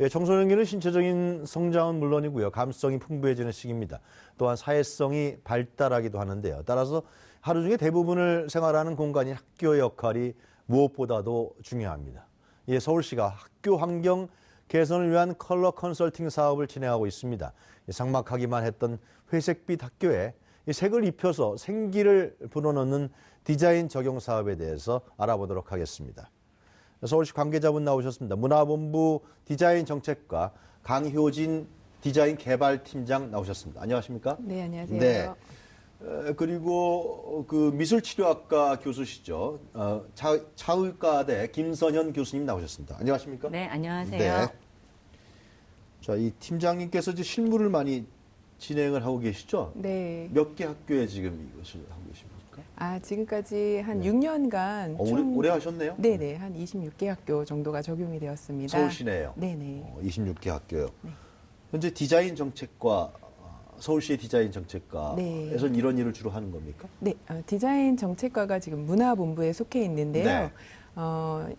예, 청소년기는 신체적인 성장은 물론이고요. 감성이 풍부해지는 시기입니다. 또한 사회성이 발달하기도 하는데요. 따라서 하루 중에 대부분을 생활하는 공간인 학교의 역할이 무엇보다도 중요합니다. 예, 서울시가 학교 환경 개선을 위한 컬러 컨설팅 사업을 진행하고 있습니다. 삭막하기만 했던 회색빛 학교에 색을 입혀서 생기를 불어넣는 디자인 적용 사업에 대해서 알아보도록 하겠습니다. 서울시 관계자분 나오셨습니다. 문화본부 디자인 정책과 강효진 디자인 개발팀장 나오셨습니다. 안녕하십니까? 네, 안녕하세요. 네. 그리고 그 미술치료학과 교수시죠. 차의과대 김선현 교수님 나오셨습니다. 안녕하십니까? 네, 안녕하세요. 네. 자, 이 팀장님께서 이제 실무를 많이 진행을 하고 계시죠? 네. 몇 개 학교에 지금 이것을 하고 계십니까? 지금까지 한 네. 6년간 오래 하셨네요? 네네, 한 26개 학교 정도가 적용이 되었습니다. 서울시내요? 네네. 26개 학교요. 네. 현재 디자인 정책과 서울시의 디자인 정책과에서 네. 이런 일을 주로 하는 겁니까? 네, 디자인 정책과가 지금 문화본부에 속해 있는데요. 네.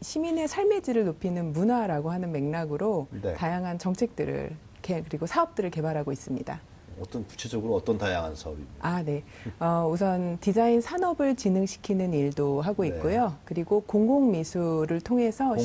시민의 삶의 질을 높이는 문화라고 하는 맥락으로 네. 다양한 정책들을 그리고 사업들을 개발하고 있습니다. 구체적으로 어떤 다양한 사업입니까? 네. 우선 디자인 산업을 진흥시키는 일도 하고 네. 있고요. 그리고 공공미술을 통해서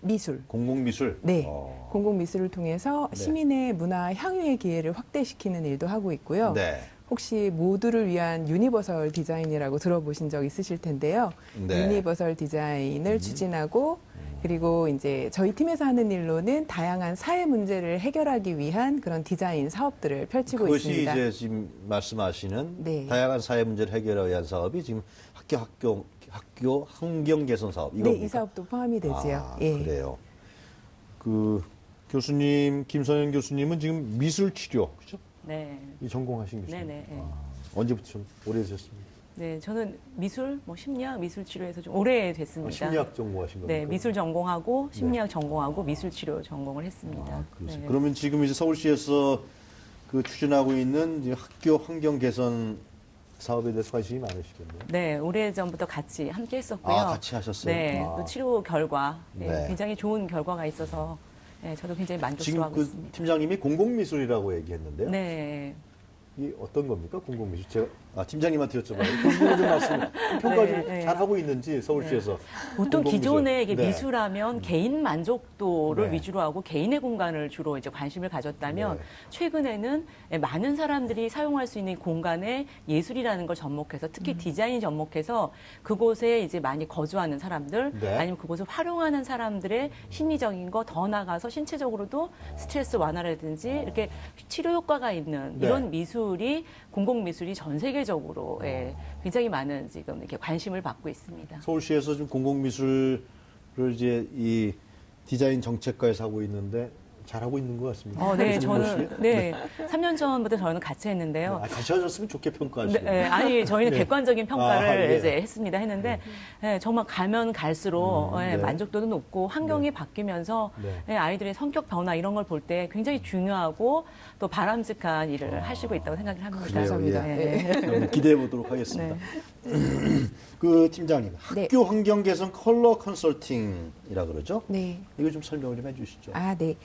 미술. 공공미술? 네. 공공미술을 통해서 네. 시민의 문화 향유의 기회를 확대시키는 일도 하고 있고요. 네. 혹시 모두를 위한 유니버설 디자인이라고 들어보신 적 있으실 텐데요. 네. 유니버설 디자인을 추진하고 그리고 이제 저희 팀에서 하는 일로는 다양한 사회 문제를 해결하기 위한 그런 디자인 사업들을 펼치고 그것이 있습니다. 이제 지금 말씀하시는 네. 다양한 사회 문제를 해결하기 위한 사업이 지금 학교 환경 개선 사업 네, 이겁니까? 이 사업도 포함이 되지요. 예. 그래요. 그 교수님 김선현 교수님은 지금 미술 치료 그렇죠? 네. 이 전공하신 교수님. 네네. 언제부터 좀 오래되셨습니까? 네, 저는 미술, 심리학, 미술 치료에서 좀 오래 됐습니다. 심리학 전공하신 겁니까? 네, 미술 전공하고 심리학 전공하고 미술 치료 전공을 했습니다. 그렇죠. 네. 그러면 지금 이제 서울시에서 그 추진하고 있는 이제 학교 환경 개선 사업에 대해서 관심이 많으시겠네요. 네, 오래전부터 같이 함께 했었고요. 같이 하셨어요? 네, 또 치료 결과 네. 굉장히 좋은 결과가 있어서 저도 굉장히 지금 만족스러워하고 그 있습니다. 팀장님이 공공미술이라고 얘기했는데요. 네. 이 어떤 겁니까? 공공미술. 제가 팀장님한테 여쭤봐요. 교수님 좀 말씀, 평가 좀 네. 잘 하고 있는지 서울시에서. 보통 공공미술. 기존에 이게 네. 미술하면 개인 만족도를 네. 위주로 하고 개인의 공간을 주로 이제 관심을 가졌다면 네. 최근에는 많은 사람들이 사용할 수 있는 공간에 예술이라는 걸 접목해서 특히 디자인이 접목해서 그곳에 이제 많이 거주하는 사람들 네. 아니면 그곳을 활용하는 사람들의 심리적인 거 더 나가서 신체적으로도 스트레스 완화라든지 이렇게 치료 효과가 있는 네. 이런 미술이 공공미술이 전 세계적으로 굉장히 많은 지금 이렇게 관심을 받고 있습니다. 서울시에서 지금 공공미술을 이제 이 디자인 정책과에서 하고 있는데 잘하고 있는 것 같습니다. 네, 저는 3년 전부터 저는 같이 했는데요. 같이 하셨으면 좋게 평가하시네요. 네, 아니 저희는 네. 객관적인 평가를 예. 이제 했는데 정말 가면 갈수록 네. 만족도도 높고 환경이 바뀌면서 네. 아이들의 성격 변화 이런 걸 볼 때 굉장히 중요하고 또 바람직한 일을 하시고 있다고 생각을 합니다. 감사합니다. 네. 한번 기대해 보도록 하겠습니다. 그 팀장님, 네. 학교 환경 개선 컬러 컨설팅이라 그러죠? 네. 이거 좀 설명을 좀 해주시죠. 네.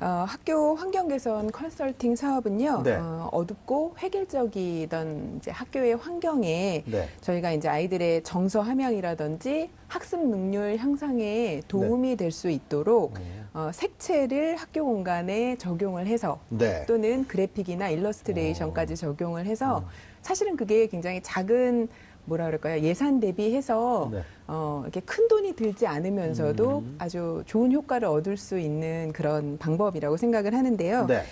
학교 환경 개선 컨설팅 사업은요, 네. 어둡고 획일적이던 이제 학교의 환경에 네. 저희가 이제 아이들의 정서 함양이라든지 학습 능률 향상에 도움이 될 수 있도록 색채를 학교 공간에 적용을 해서 네. 또는 그래픽이나 일러스트레이션까지 적용을 해서 사실은 그게 굉장히 작은 뭐라 그럴까요? 예산 대비해서 네. 이렇게 큰 돈이 들지 않으면서도 아주 좋은 효과를 얻을 수 있는 그런 방법이라고 생각을 하는데요. 네.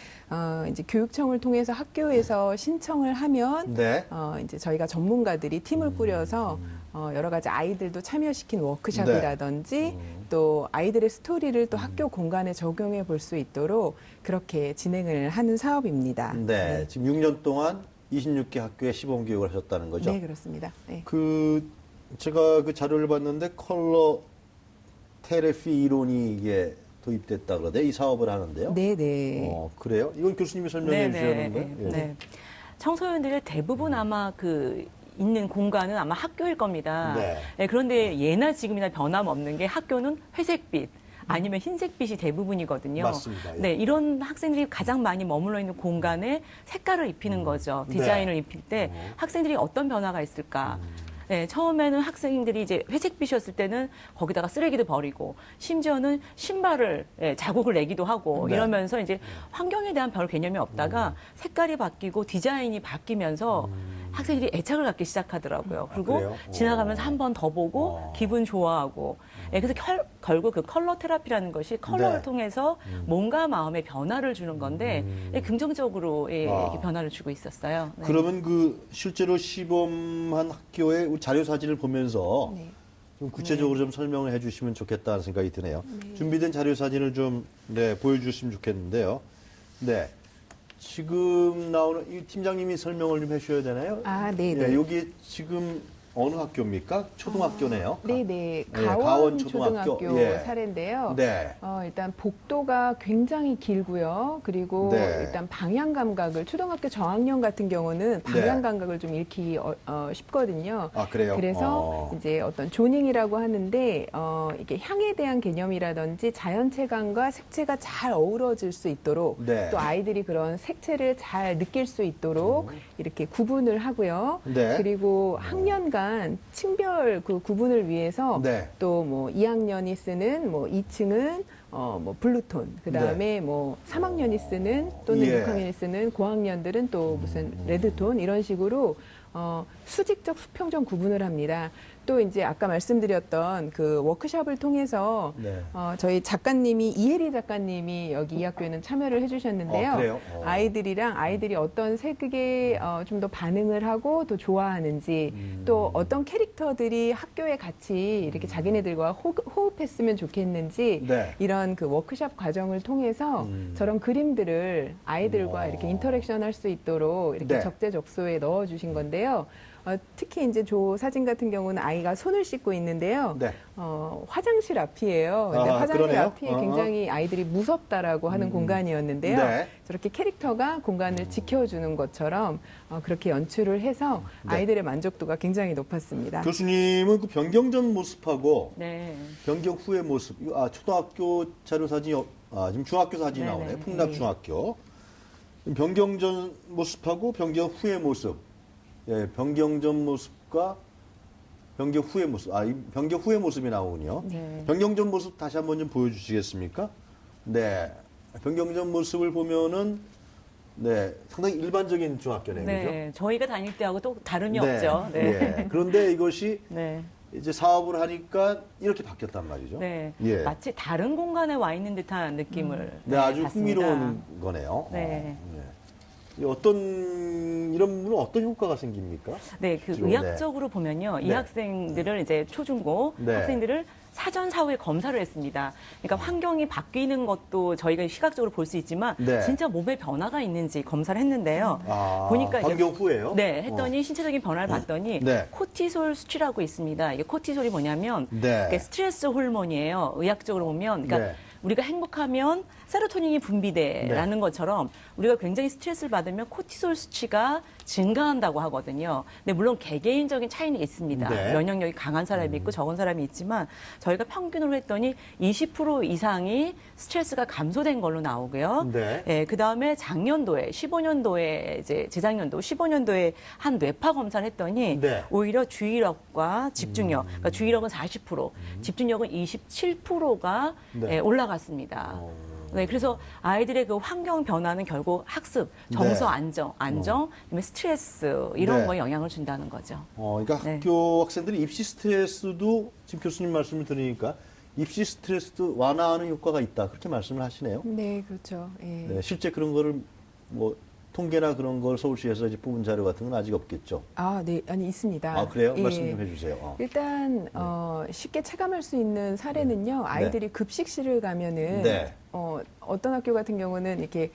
이제 교육청을 통해서 학교에서 신청을 하면 네. 이제 저희가 전문가들이 팀을 꾸려서 여러 가지 아이들도 참여시킨 워크숍이라든지 또 아이들의 스토리를 또 학교 공간에 적용해 볼 수 있도록 그렇게 진행을 하는 사업입니다. 네. 지금 6년 동안 26개 학교에 시범 교육을 하셨다는 거죠? 네, 그렇습니다. 네. 제가 그 자료를 봤는데 컬러 테레피 이론이 이게 도입됐다 그러대 이 사업을 하는데요. 네, 네. 그래요? 이건 교수님이 설명해 주시는 거예요? 예. 네. 청소년들의 대부분 아마 있는 공간은 아마 학교일 겁니다. 네. 그런데 예나 지금이나 변함없는 게 학교는 회색빛. 아니면 흰색빛이 대부분이거든요. 맞습니다. 예. 네, 이런 학생들이 가장 많이 머물러 있는 공간에 색깔을 입히는 거죠. 디자인을 입힐 때 학생들이 어떤 변화가 있을까? 네, 처음에는 학생들이 이제 회색빛이었을 때는 거기다가 쓰레기도 버리고 심지어는 신발을 자국을 내기도 하고 네. 이러면서 이제 환경에 대한 별 개념이 없다가 색깔이 바뀌고 디자인이 바뀌면서 학생들이 애착을 갖기 시작하더라고요. 그리고 그래요? 지나가면서 한 번 더 보고 기분 좋아하고. 그래서 결국 그 컬러 테라피라는 것이 컬러를 네. 통해서 몸과 마음의 변화를 주는 건데 긍정적으로 이렇게 변화를 주고 있었어요. 네. 그러면 그 실제로 시범한 학교의 자료 사진을 보면서 네. 좀 구체적으로 좀 설명을 해주시면 좋겠다는 생각이 드네요. 준비된 자료 사진을 좀 보여주시면 좋겠는데요. 네, 지금 나오는 이 팀장님이 설명을 좀 해주셔야 되나요? 아, 네. 여기 지금 어느 학교입니까? 초등학교네요. 네네. 예, 가원 초등학교 예. 사례인데요. 네. 일단 복도가 굉장히 길고요. 그리고 네. 일단 방향 감각을 초등학교 저학년 같은 경우는 방향 네. 감각을 좀 잃기 쉽거든요. 아, 그래요? 그래서 이제 어떤 조닝이라고 하는데 이게 향에 대한 개념이라든지 자연체감과 색채가 잘 어우러질 수 있도록 네. 또 아이들이 그런 색채를 잘 느낄 수 있도록 이렇게 구분을 하고요. 네. 그리고 학년 간 층별 그 구분을 위해서 네. 또 뭐 2학년이 쓰는 뭐 2층은 뭐 블루톤, 그다음에 뭐 3학년이 쓰는 또는 예. 6학년이 쓰는 고학년들은 또 무슨 레드톤 이런 식으로 수직적 수평적 구분을 합니다. 또 이제 아까 말씀드렸던 그 워크숍을 통해서 네. 저희 작가님이 이혜리 작가님이 여기 이 학교에는 참여를 해주셨는데요. 그래요? 아이들이랑 아이들이 어떤 색에 좀 더 반응을 하고 또 좋아하는지 또 어떤 캐릭터들이 학교에 같이 이렇게 자기네들과 호흡했으면 좋겠는지 네. 이런 그 워크숍 과정을 통해서 저런 그림들을 아이들과 이렇게 인터랙션 할 수 있도록 이렇게 네. 적재적소에 넣어주신 건데요. 특히 이제 저 사진 같은 경우는 아이가 손을 씻고 있는데요. 네. 화장실 앞이에요. 근데 화장실 그러네요. 앞이 굉장히 아이들이 무섭다라고 하는 공간이었는데요. 네. 저렇게 캐릭터가 공간을 지켜주는 것처럼 그렇게 연출을 해서 네. 아이들의 만족도가 굉장히 높았습니다. 교수님은 그 변경 전 모습하고 네. 변경 후의 모습, 초등학교 자료 사진이, 지금 중학교 사진이 네네. 나오네요. 풍납중학교. 변경 전 모습하고 변경 후의 모습. 예, 변경 전 모습과 변경 후의 모습. 이 변경 후의 모습이 나오군요. 네. 변경 전 모습 다시 한번 좀 보여주시겠습니까? 네. 변경 전 모습을 보면은, 네, 상당히 일반적인 중학교네요. 그죠? 네. 저희가 다닐 때하고 또 다름이 네. 없죠. 네. 예. 그런데 이것이 네. 이제 사업을 하니까 이렇게 바뀌었단 말이죠. 네. 예. 마치 다른 공간에 와 있는 듯한 느낌을 네, 아주 받습니다. 흥미로운 거네요. 네. 이 이런 부분은 어떤 효과가 생깁니까? 네, 그 주로, 의학적으로 보면요. 이 네. 학생들을 이제 초중고 네. 학생들을 사전 사후에 검사를 했습니다. 그러니까 환경이 바뀌는 것도 저희가 시각적으로 볼 수 있지만 네. 진짜 몸에 변화가 있는지 검사를 했는데요. 보니까 이제 환경 후에요? 네, 했더니 신체적인 변화를 봤더니 네. 코티솔 수치라고 있습니다. 이게 코티솔이 뭐냐면 네. 이게 스트레스 호르몬이에요. 의학적으로 보면 그러니까 네. 우리가 행복하면 세로토닌이 분비돼라는 것처럼 우리가 굉장히 스트레스를 받으면 코티솔 수치가 증가한다고 하거든요. 근데 물론 개개인적인 차이는 있습니다. 네. 면역력이 강한 사람이 있고 적은 사람이 있지만 저희가 평균으로 했더니 20% 이상이 스트레스가 감소된 걸로 나오고요. 네. 예, 그다음에 작년도에 15년도에 이제 재작년도 15년도에 한 뇌파 검사를 했더니 네. 오히려 주의력과 집중력, 그러니까 주의력은 40%, 집중력은 27%가 네. 올라갔습니다. 네, 그래서 아이들의 그 환경 변화는 결국 학습, 정서 네. 안정, 그다음에 스트레스 이런 네. 거에 영향을 준다는 거죠. 그러니까 네. 학교 학생들이 입시 스트레스도 지금 교수님 말씀을 들으니까 입시 스트레스도 완화하는 효과가 있다. 그렇게 말씀을 하시네요. 네, 그렇죠. 예. 네, 실제 그런 거를 뭐 통계나 그런 걸 서울시에서 이제 뽑은 자료 같은 건 아직 없겠죠. 네, 아니 있습니다. 그래요? 예. 말씀 좀 해주세요. 일단 쉽게 체감할 수 있는 사례는요. 아이들이 급식실을 가면은 네. 어떤 학교 같은 경우는 이렇게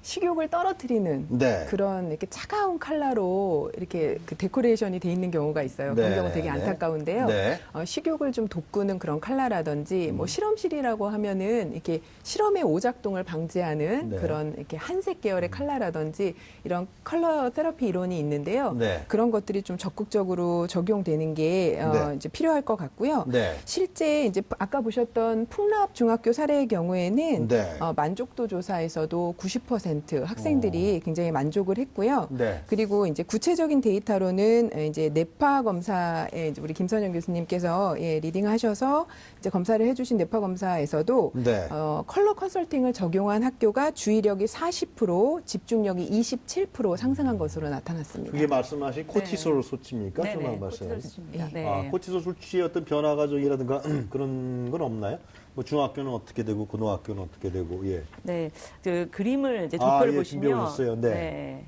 식욕을 떨어뜨리는 네. 그런 이렇게 차가운 컬러로 이렇게 그 데코레이션이 돼 있는 경우가 있어요. 그런 네, 경우 되게 네. 안타까운데요. 네. 식욕을 좀 돋구는 그런 컬러라든지 뭐 실험실이라고 하면은 이렇게 실험의 오작동을 방지하는 네. 그런 이렇게 한색 계열의 컬러라든지 이런 컬러 테라피 이론이 있는데요. 네. 그런 것들이 좀 적극적으로 적용되는 게 네. 이제 필요할 것 같고요. 네. 실제 이제 아까 보셨던 풍납 중학교 사례의 경우에는 네. 만족도 조사에서도 90% 학생들이 굉장히 만족을 했고요. 네. 그리고 이제 구체적인 데이터로는 이제 뇌파 검사에 이제 우리 김선영 교수님께서 리딩하셔서 이제 검사를 해주신 뇌파 검사에서도 네. 컬러 컨설팅을 적용한 학교가 주의력이 40%, 집중력이 27% 상승한 것으로 나타났습니다. 그게 말씀하신 코티솔 수치입니까? 네네. 조만 말씀. 코티솔 수치입니다. 네. 네. 아, 코티솔 수치의 어떤 변화 과정이라든가 그런 건 없나요? 뭐 중학교는 어떻게 되고 고등학교는 어떻게 되고 예. 네, 그 그림을 이제 도표를 예, 보시면 준비해 오셨어요. 네. 네.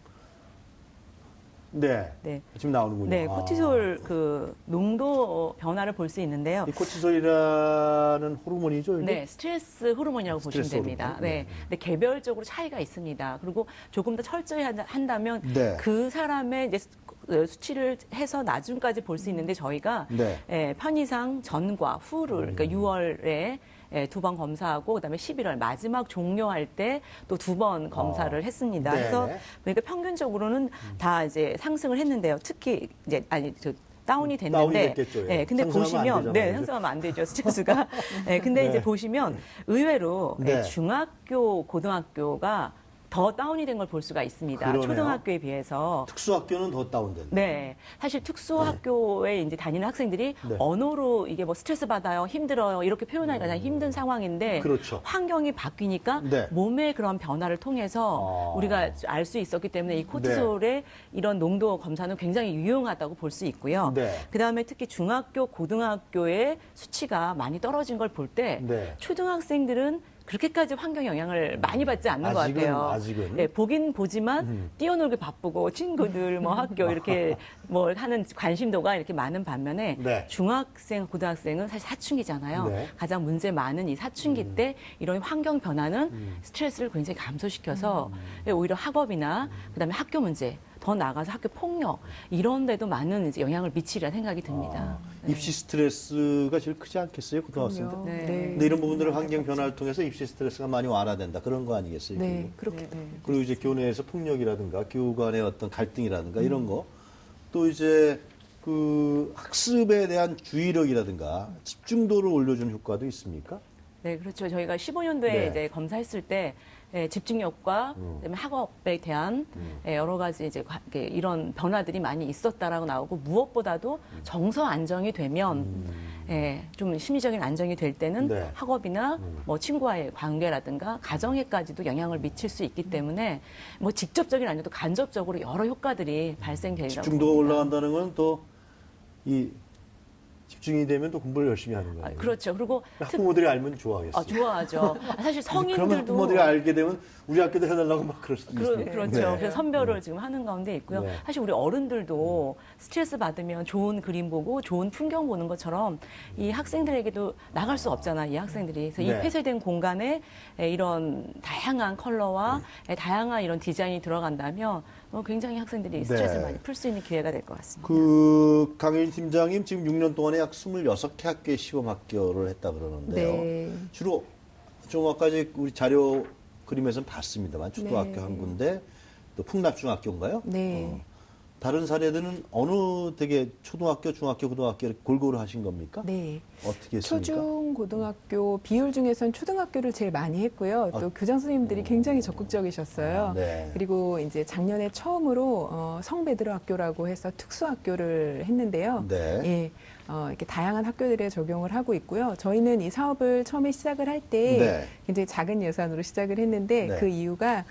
네. 네. 지금 나오는군요. 네, 아. 코티솔 그 농도 변화를 볼 수 있는데요. 이 코티솔이라는 호르몬이죠, 이게? 네, 스트레스 호르몬이라고 보시면 스트레스 됩니다. 호르몬. 네. 근데 개별적으로 차이가 있습니다. 그리고 조금 더 철저히 한다면 네. 그 사람의 이제 수치를 해서 나중까지 볼 수 있는데 저희가 네. 편의상 전과 후를 그러니까 6월에 2번 검사하고 그다음에 11월 마지막 종료할 때 또 2번 검사를 했습니다. 네네. 그래서 그러니까 평균적으로는 다 이제 상승을 했는데요. 특히 이제 다운이 됐는데, 다운이 됐겠죠, 예. 네, 근데 상승하면 안 보시면, 되잖아요, 네, 그죠? 상승하면 안 되죠, 스트레스가. 네, 근데 네. 이제 보시면 의외로 네. 중학교, 고등학교가 더 다운이 된 걸 볼 수가 있습니다. 그러네요. 초등학교에 비해서. 특수학교는 더 다운된다. 네. 사실 특수학교에 이제 다니는 학생들이 네. 언어로 이게 뭐 스트레스 받아요, 힘들어요, 이렇게 표현하기가 가장 힘든 상황인데. 그렇죠. 환경이 바뀌니까 네. 몸의 그런 변화를 통해서 우리가 알 수 있었기 때문에 이 코티솔의 이런 농도 검사는 굉장히 유용하다고 볼 수 있고요. 네. 그 다음에 특히 중학교, 고등학교의 수치가 많이 떨어진 걸 볼 때 네. 초등학생들은 그렇게까지 환경 영향을 많이 받지 않는 것 아직은, 같아요. 아직은. 네, 보긴 보지만 뛰어놀기 바쁘고 친구들 뭐 학교 이렇게 뭐 하는 관심도가 이렇게 많은 반면에 네. 중학생, 고등학생은 사실 사춘기잖아요. 네. 가장 문제 많은 이 사춘기 때 이런 환경 변화는 스트레스를 굉장히 감소시켜서 오히려 학업이나 그다음에 학교 문제 더 나아가서 학교 폭력 이런 데도 많은 이제 영향을 미치리라 생각이 듭니다. 입시 스트레스가 제일 크지 않겠어요, 고등학생들? 그럼요. 네. 근데 이런 부분들은 환경 변화를 통해서 입시 스트레스가 많이 완화된다. 그런 거 아니겠어요? 네, 그리고? 그렇게 그리고 이제 교내에서 폭력이라든가 교우 간의 어떤 갈등이라든가 이런 거. 또 이제 그 학습에 대한 주의력이라든가 집중도를 올려주는 효과도 있습니까? 네, 그렇죠. 저희가 15년도에 네. 이제 검사했을 때 집중력과 그다음에 학업에 대한 여러 가지 이제 이런 변화들이 많이 있었다라고 나오고 무엇보다도 정서 안정이 되면 좀 심리적인 안정이 될 때는 네. 학업이나 뭐 친구와의 관계라든가 가정에까지도 영향을 미칠 수 있기 때문에 뭐 직접적인 아니어도 간접적으로 여러 효과들이 발생되리라고 집중도가 봅니다. 올라간다는 건 또 이 집중이 되면 또 공부를 열심히 하는 거예요. 그러니까 그렇죠. 그리고 학부모들이 알면 좋아하겠어요. 좋아하죠. 사실 그러면 성인들도 학부모들이 알게 되면 우리 학교도 해달라고 막 그럴 수도 있어요. 그렇죠. 네. 그래서 선별을 지금 하는 가운데 있고요. 네. 사실 우리 어른들도 스트레스 받으면 좋은 그림 보고 좋은 풍경 보는 것처럼 이 학생들에게도 나갈 수 없잖아, 이 학생들이. 그래서 네. 이 폐쇄된 공간에 이런 다양한 컬러와 다양한 이런 디자인이 들어간다면 굉장히 학생들이 스트레스를 네. 많이 풀 수 있는 기회가 될 것 같습니다. 그 강혜인 팀장님 지금 6년 동안에 약 26개 학교의 시범 학교를 했다 그러는데요. 네. 주로 좀 아까 이제 우리 자료 그림에서는 봤습니다만 초등학교 네. 한 군데 또 풍납중학교인가요? 네. 다른 사례들은 어느 되게 초등학교, 중학교, 고등학교 이렇게 골고루 하신 겁니까? 네. 어떻게 했습니까? 초중 고등학교 비율 중에서는 초등학교를 제일 많이 했고요. 또 교장 선생님들이 굉장히 적극적이셨어요. 아, 네. 그리고 이제 작년에 처음으로 성베드로 학교라고 해서 특수학교를 했는데요. 네. 예. 이렇게 다양한 학교들에 적용을 하고 있고요. 저희는 이 사업을 처음에 시작을 할 때 네. 굉장히 작은 예산으로 시작을 했는데 네. 그 이유가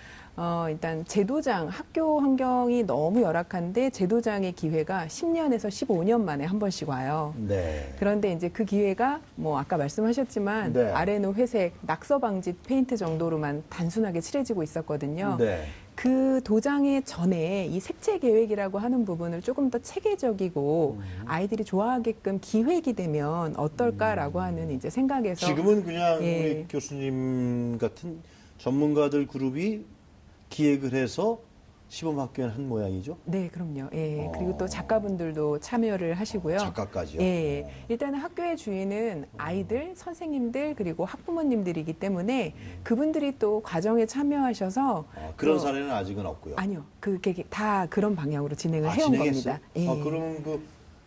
일단 제도장, 학교 환경이 너무 열악한데 제도장의 기회가 10년에서 15년 만에 한 번씩 와요. 네. 그런데 이제 그 기회가 뭐 아까 말씀하셨지만 네. 아래는 회색, 낙서 방지 페인트 정도로만 단순하게 칠해지고 있었거든요. 네. 그 도장의 전에 이 색채 계획이라고 하는 부분을 조금 더 체계적이고 아이들이 좋아하게끔 기획이 되면 어떨까라고 하는 이제 생각에서 지금은 그냥 예. 우리 교수님 같은 전문가들 그룹이 기획을 해서 시범 학교에 한 모양이죠? 네, 그럼요. 예. 그리고 어. 또 작가분들도 참여를 하시고요. 작가까지요? 예. 일단은 학교의 주인은 아이들, 선생님들, 그리고 학부모님들이기 때문에 그분들이 또 과정에 참여하셔서 그런 또- 사례는 아직은 없고요. 아니요. 그게 다 그런 방향으로 진행을 해온 진행했어요? 겁니다. 예. 그러면 그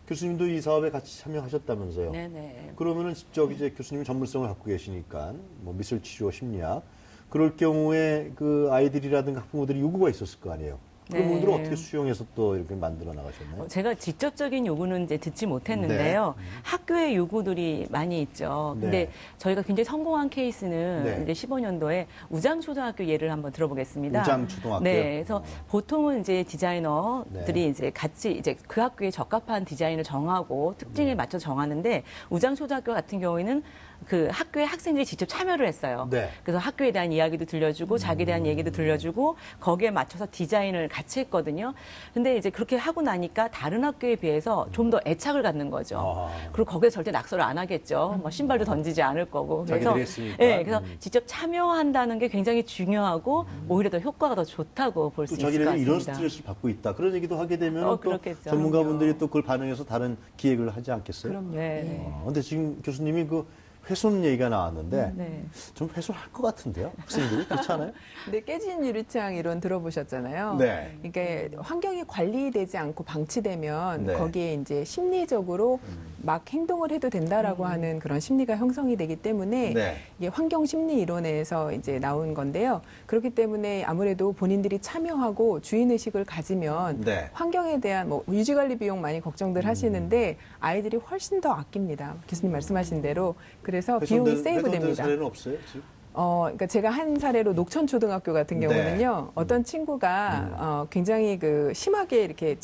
교수님도 이 사업에 같이 참여하셨다면서요? 네네. 그러면은 직접 이제 교수님 전문성을 갖고 계시니까 뭐 미술 치료 심리학 그럴 경우에 그 아이들이라든가 학부모들이 요구가 있었을 거 아니에요. 그런 네. 분들을 어떻게 수용해서 또 이렇게 만들어 나가셨나요? 제가 직접적인 요구는 이제 듣지 못했는데요. 학교의 요구들이 많이 있죠. 근데 네. 저희가 굉장히 성공한 케이스는 네. 이제 15년도에 우장초등학교 예를 한번 들어보겠습니다. 우장초등학교요? 네, 그래서 보통은 이제 디자이너들이 네. 이제 같이 이제 그 학교에 적합한 디자인을 정하고 특징에 맞춰 정하는데 우장초등학교 같은 경우에는 그 학교의 학생들이 직접 참여를 했어요. 네. 그래서 학교에 대한 이야기도 들려주고 자기에 대한 얘기도 들려주고 거기에 맞춰서 디자인을 같이 했거든요. 근데 이제 그렇게 하고 나니까 다른 학교에 비해서 좀 더 애착을 갖는 거죠. 아. 그리고 거기에 절대 낙서를 안 하겠죠. 뭐 신발도 던지지 않을 거고. 자기들이 했으니까. 네, 그래서 직접 참여한다는 게 굉장히 중요하고 오히려 더 효과가 더 좋다고 볼 수 또 있을 것 자기네는 같습니다. 이런 스트레스를 받고 있다. 그런 얘기도 하게 되면 또 그렇겠죠. 전문가분들이 또 그걸 반영해서 다른 기획을 하지 않겠어요? 그럼요. 네. 근데 지금 교수님이 그 훼손 얘기가 나왔는데 네. 좀 훼손할 것 같은데요? 학생들이 그렇지 않아요? 근데 깨진 유리창 이론 들어보셨잖아요. 네. 그러니까 환경이 관리되지 않고 방치되면 네. 거기에 이제 심리적으로 막 행동을 해도 된다라고 하는 그런 심리가 형성이 되기 때문에 네. 이게 환경 심리 이론에서 이제 나온 건데요. 그렇기 때문에 아무래도 본인들이 참여하고 주인 의식을 가지면 네. 환경에 대한 뭐 유지 관리 비용 많이 걱정들 하시는데 아이들이 훨씬 더 아낍니다. 교수님 말씀하신 대로. 그래서 비용이 훼손된 세이브됩니다. 사례는 없어요, 지금? 그러니까 제가 한 사례로 녹천초등학교 같은 네. 경우는요, 어떤 친구가 굉장히 그 심하게 이렇게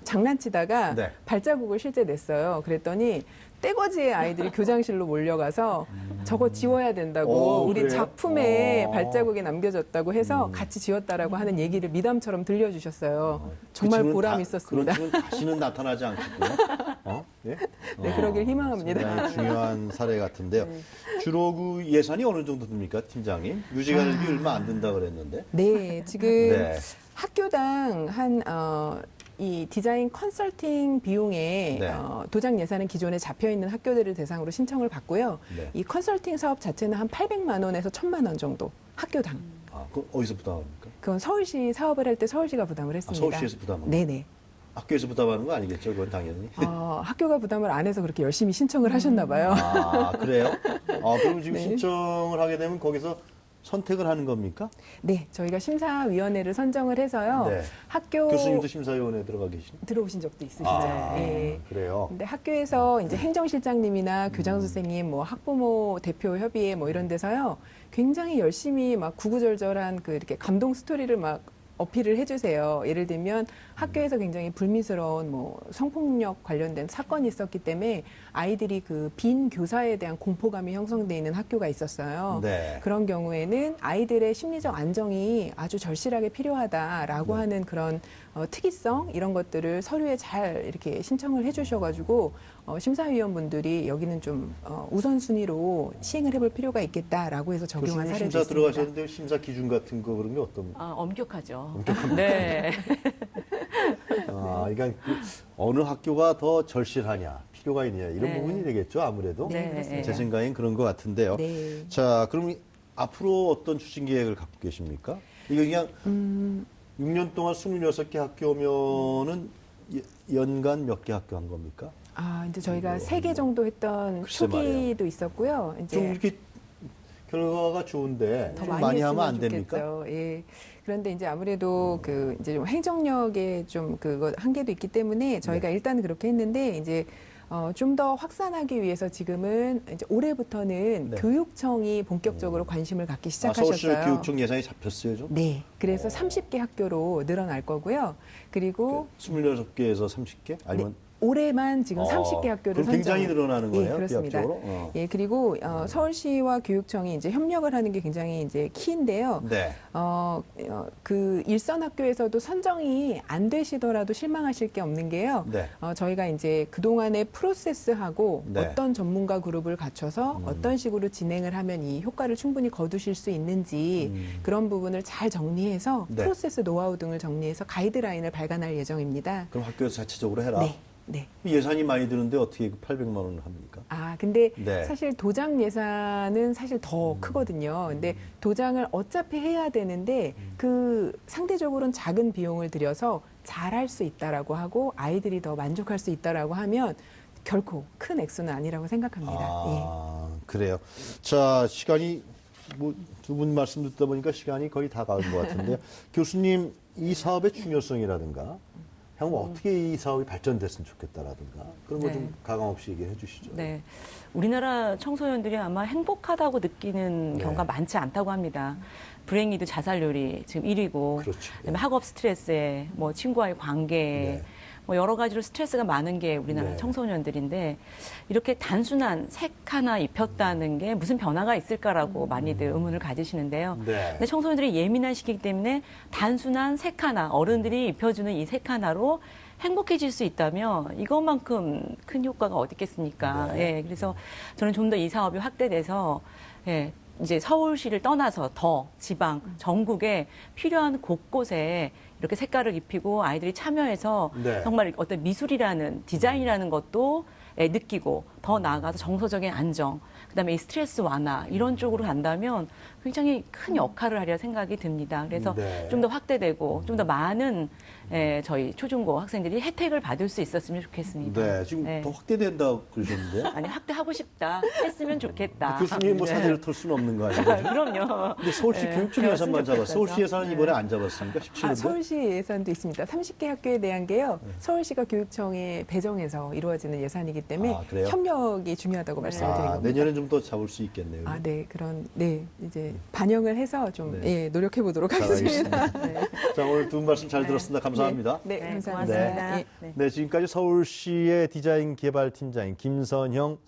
장난치다가 네. 발자국을 실제 냈어요. 그랬더니 떼거지에 아이들이 교장실로 몰려가서 저거 지워야 된다고 우리 그래요? 작품에 발자국이 남겨졌다고 해서 같이 지웠다라고 하는 얘기를 미담처럼 들려주셨어요. 정말 그 보람 있었습니다. 그런 친구는 다시는 나타나지 않겠군요. 네? 네, 그러길 희망합니다. 상당히 중요한 사례 같은데요. 주로 그 예산이 어느 정도 듭니까, 팀장님? 유지가능비 얼마 안 든다 그랬는데. 네, 지금 네. 학교당 이 디자인 컨설팅 비용에 네. 도장 예산은 기존에 잡혀 있는 학교들을 대상으로 신청을 받고요. 네. 이 컨설팅 사업 자체는 한 800만 원에서 1,000만 원 정도 학교당. 그 어디서 부담합니까? 그건 서울시 사업을 할 때 서울시가 부담을 했습니다. 서울시에서 부담하는 네네. 학교에서 부담하는 거 아니겠죠? 그건 당연히. 학교가 부담을 안 해서 그렇게 열심히 신청을 하셨나 봐요. 그래요? 그럼 지금 네. 신청을 하게 되면 거기서 선택을 하는 겁니까? 네, 저희가 심사위원회를 선정을 해서요. 네. 학교 교수님도 심사위원회에 들어가 계시나요? 들어오신 적도 있으시죠. 예. 그래요? 근데 학교에서 이제 행정실장님이나 교장 선생님, 뭐 학부모 대표 협의회 뭐 이런 데서요, 굉장히 열심히 막 구구절절한 그 이렇게 감동 스토리를 막 어필을 해주세요. 예를 들면 학교에서 굉장히 불미스러운 뭐 성폭력 관련된 사건이 있었기 때문에 아이들이 그 빈 교사에 대한 공포감이 형성돼 있는 학교가 있었어요. 네. 그런 경우에는 아이들의 심리적 안정이 아주 절실하게 필요하다라고 하는 그런 특이성 이런 것들을 서류에 잘 이렇게 신청을 해주셔가지고 심사위원분들이 여기는 좀 우선순위로 시행을 해볼 필요가 있겠다라고 해서 적용한 교수님 사례도 심사 있습니다. 들어가셨는데 심사 기준 같은 거 그런 게 어떤? 엄격하죠. 네. 그러니까 어느 학교가 더 절실하냐, 필요가 있느냐 이런 네. 부분이 되겠죠, 아무래도. 네, 그렇습니다. 제 생각엔 그런 것 같은데요. 네. 자, 그럼 앞으로 어떤 추진 계획을 갖고 계십니까? 이거 그냥 6년 동안 26개 학교면은 연간 몇 개 학교 한 겁니까? 이제 저희가 3개 정도 했던 글쎄 초기도 말이에요. 있었고요. 좀 이제 이렇게 결과가 좋은데 더 좀 많이 하면 안 했으면 됩니까? 좋겠죠. 예. 그런데 이제 아무래도 그 이제 좀 행정력에 좀 그거 한계도 있기 때문에 저희가 일단 그렇게 했는데 이제 좀 더 확산하기 위해서 지금은 이제 올해부터는 네. 교육청이 본격적으로 관심을 갖기 서울시 시작하셨어요. 교육청 예산이 잡혔어요, 좀? 네. 그래서 30개 학교로 늘어날 거고요. 그리고 26개에서 30개? 아니면 올해만 지금 30개 학교를 그럼 굉장히 선정. 늘어나는 거예요? 예, 그렇습니다. 비약적으로? 예, 그리고 서울시와 교육청이 이제 협력을 하는 게 굉장히 이제 키인데요. 네. 그 일선 학교에서도 선정이 안 되시더라도 실망하실 게 없는 게요. 네. 저희가 이제 그동안의 프로세스하고 네. 어떤 전문가 그룹을 갖춰서 어떤 식으로 진행을 하면 이 효과를 충분히 거두실 수 있는지 그런 부분을 잘 정리해서 네. 프로세스 노하우 등을 정리해서 가이드라인을 발간할 예정입니다. 그럼 학교에서 자체적으로 해라. 네. 네. 예산이 많이 드는데 어떻게 800만 원을 합니까? 근데 네. 사실 도장 예산은 사실 더 크거든요. 근데 도장을 어차피 해야 되는데 그 상대적으로는 작은 비용을 들여서 잘할 수 있다라고 하고 아이들이 더 만족할 수 있다라고 하면 결코 큰 액수는 아니라고 생각합니다. 그래요. 자, 시간이 뭐 두 분 말씀 듣다 보니까 시간이 거의 다 가는 것 같은데요. 교수님, 이 사업의 중요성이라든가 향후 어떻게 이 사업이 발전됐으면 좋겠다라든가 그런 거 좀 네. 가감 없이 얘기해 주시죠. 네. 우리나라 청소년들이 아마 행복하다고 느끼는 네. 경우가 많지 않다고 합니다. 불행히도 자살률이 지금 1위고, 그렇죠. 그다음에 학업 스트레스에 뭐 친구와의 관계, 네. 뭐 여러 가지로 스트레스가 많은 게 우리나라 네. 청소년들인데 이렇게 단순한 색 하나 입혔다는 게 무슨 변화가 있을까라고 많이들 의문을 가지시는데요. 네. 근데 청소년들이 예민한 시기이기 때문에 단순한 색 하나, 어른들이 입혀주는 이 색 하나로 행복해질 수 있다면 이것만큼 큰 효과가 어디 있겠습니까? 네. 예, 그래서 저는 좀 더 이 사업이 확대돼서 예, 이제 서울시를 떠나서 더 지방, 전국에 필요한 곳곳에 이렇게 색깔을 입히고 아이들이 참여해서 네. 정말 어떤 미술이라는 디자인이라는 것도 느끼고 더 나아가서 정서적인 안정, 그다음에 이 스트레스 완화 이런 쪽으로 간다면 굉장히 큰 역할을 하리라 생각이 듭니다. 그래서 네. 좀 더 확대되고 좀 더 많은 저희 초중고 학생들이 혜택을 받을 수 있었으면 좋겠습니다. 네, 지금 네. 더 확대된다고 그러셨는데 아니 확대하고 싶다 했으면 좋겠다. 교수님 뭐 네. 사진을 털 수는 없는 거 아니에요? 그럼요. 근데 서울시 네. 교육청 예산만 잡았어. 서울시 예산은 이번에 안 잡았습니까? 17년도? 서울시 예산도 있습니다. 30개 학교에 대한 게요. 서울시가 교육청에 배정해서 이루어지는 예산이기 때문에 그래요? 협력이 중요하다고 말씀을 드린 겁니다. 내년엔 좀 더 잡을 수 있겠네요. 이제 반영을 해서 좀 네. 노력해 보도록 잘 하겠습니다. 알겠습니다. 자, 오늘 두 분 말씀 잘 들었습니다. 감사합니다. 네, 네, 감사합니다. 고맙습니다. 예. 네. 네, 지금까지 서울시의 디자인 개발 팀장인 김선형